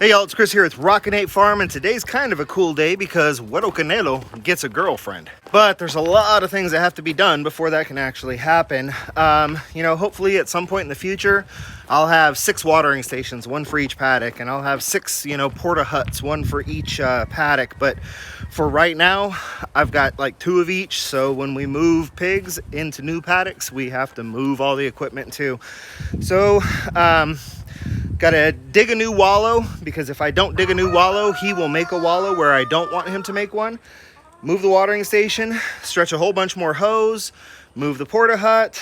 Hey y'all, it's Chris here with Rockin Farm, and today's kind of a cool day because Güero Canelo gets a girlfriend. But there's a lot of things that have to be done before that can actually happen. Hopefully at some point in the future, I'll have 6 watering stations, 1 for each paddock, and I'll have 6, porta huts, 1 for each paddock. But for right now, I've got like 2 of each. So when we move pigs into new paddocks, we have to move all the equipment too. So, gotta dig a new wallow, because if I don't dig a new wallow, he will make a wallow where I don't want him to make one. Move the watering station, stretch a whole bunch more hose, move the porta hut,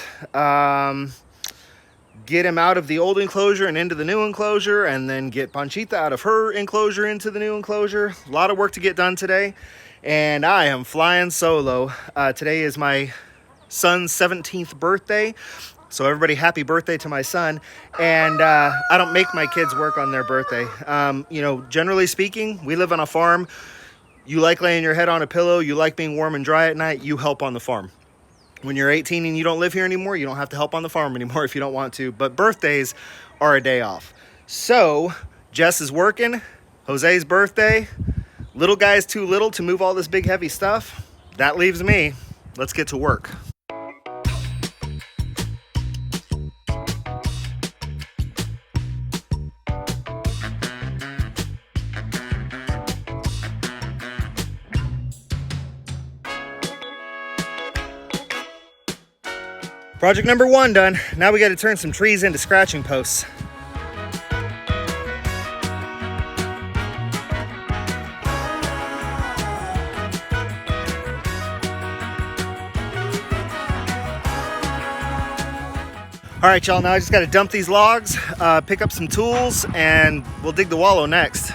get him out of the old enclosure and into the new enclosure, and then get Panchita out of her enclosure into the new enclosure. A lot of work to get done today, and I am flying solo. Today is my son's 17th birthday. So everybody, happy birthday to my son. And I don't make my kids work on their birthday. Generally speaking, we live on a farm. You like laying your head on a pillow. You like being warm and dry at night. You help on the farm. When you're 18 and you don't live here anymore, you don't have to help on the farm anymore if you don't want to. But birthdays are a day off. So Jess is working. Jose's birthday. Little guy's too little to move all this big heavy stuff. That leaves me. Let's get to work. Project number 1 done. Now we got to turn some trees into scratching posts. All right, y'all, now I just got to dump these logs, pick up some tools, and we'll dig the wallow next.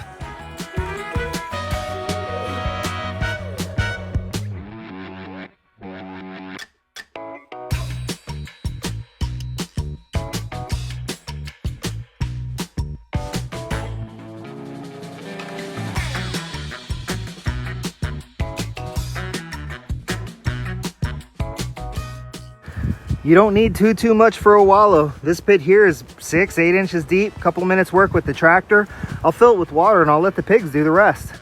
You don't need too much for a wallow. This pit here is 6-8 inches deep. Couple of minutes work with the tractor. I'll fill it with water and I'll let the pigs do the rest.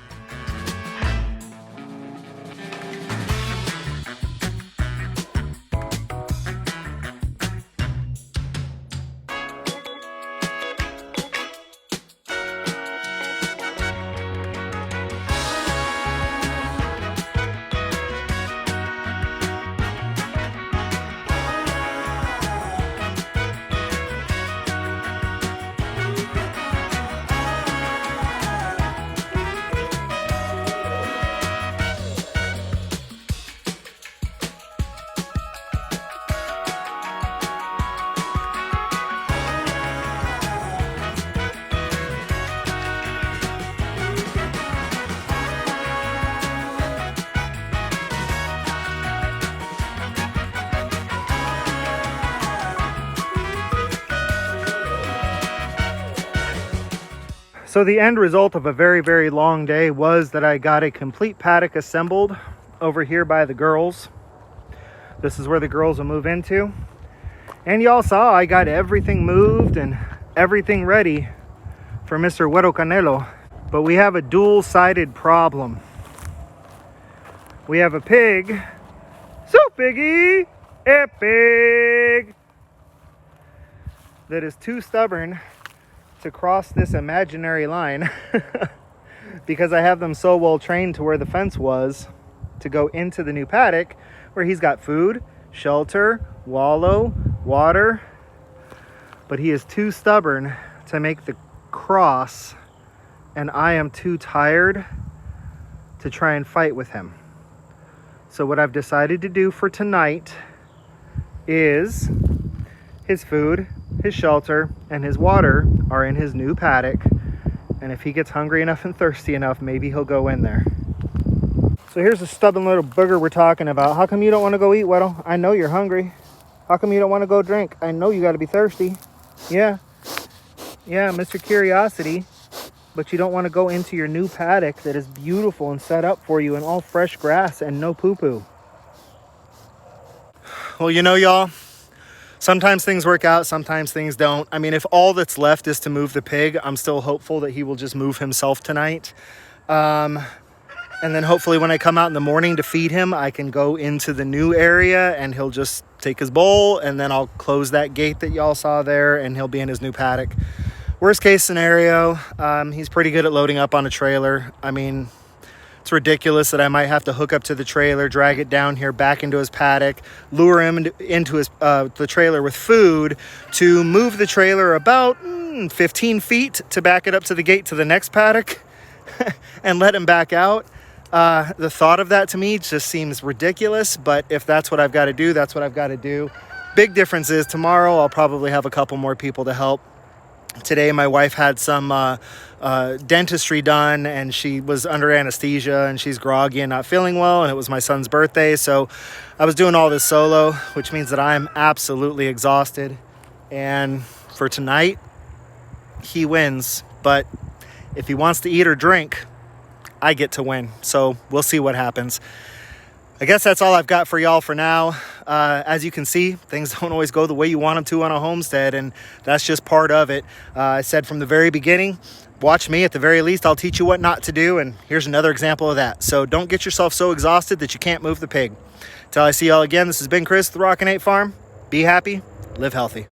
So the end result of a very long day was that I got a complete paddock assembled over here by the girls. This is where the girls will move into. And y'all saw I got everything moved and everything ready for Mr. Güero Canelo. But we have a dual-sided problem. We have a pig, so piggy, a pig, that is too stubborn to cross this imaginary line because I have them so well trained to where the fence was to go into the new paddock where he's got food, shelter, wallow, water, but he is too stubborn to make the cross, and I am too tired to try and fight with him. So what I've decided to do for tonight is his food, his shelter, and his water are in his new paddock. And if he gets hungry enough and thirsty enough, maybe he'll go in there. So here's the stubborn little booger we're talking about. How come you don't want to go eat, Güero? I know you're hungry. How come you don't want to go drink? I know you got to be thirsty. Yeah, Mr. Curiosity. But you don't want to go into your new paddock that is beautiful and set up for you and all fresh grass and no poo-poo. Well, y'all, Sometimes things work out, sometimes things don't. I mean, if all that's left is to move the pig, I'm still hopeful that he will just move himself tonight. And then hopefully when I come out in the morning to feed him, I can go into the new area and he'll just take his bowl, and then I'll close that gate that y'all saw there and he'll be in his new paddock. Worst case scenario, he's pretty good at loading up on a trailer. I mean, it's ridiculous that I might have to hook up to the trailer, drag it down here back into his paddock, lure him into his the trailer with food to move the trailer about 15 feet to back it up to the gate to the next paddock and let him back out. The thought of that to me just seems ridiculous, but if that's what I've got to do, that's what I've got to do. Big difference is tomorrow I'll probably have a couple more people to help. Today, my wife had some dentistry done, and she was under anesthesia, and she's groggy and not feeling well, and it was my son's birthday, so I was doing all this solo, which means that I'm absolutely exhausted. And for tonight, he wins, but if he wants to eat or drink, I get to win, so we'll see what happens. I guess that's all I've got for y'all for now. As you can see, things don't always go the way you want them to on a homestead, and that's just part of it. I said from the very beginning, watch me. At the very least, I'll teach you what not to do, and here's another example of that. So don't get yourself so exhausted that you can't move the pig. Till I see y'all again, this has been Chris at the Rockin' Farm. Be happy, live healthy.